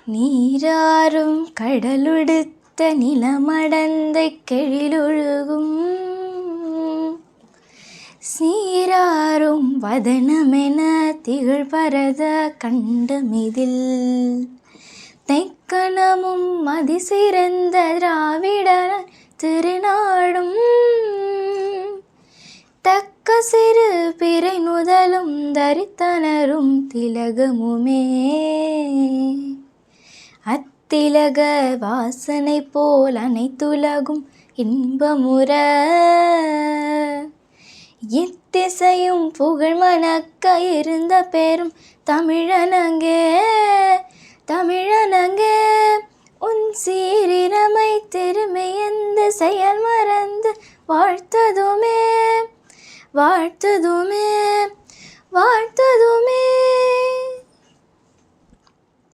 நீராறும் கடலுடுத்த நிலமடந்தை கெழிலொழுகும் சீராறும் வதனமென திகழ்பரத கண்டமிதில் தெக்கணமும் அதிசிறந்த திராவிட திருநாடும் தக்க சிறு பிறை நுதலும் தரித்தனரும் திலகமுமே அத்திலக வாசனை போல் அனைத்துலகும் இன்பமுற எத்திசையும் புகழ் மணக்க இருந்த பெரும் தமிழனங்கே தமிழனங்கே உன் சீரிரமை திருமையந்த செயல் மறந்து வாழ்த்ததுமே வாழ்த்ததுமே வாழ்த்ததுமே.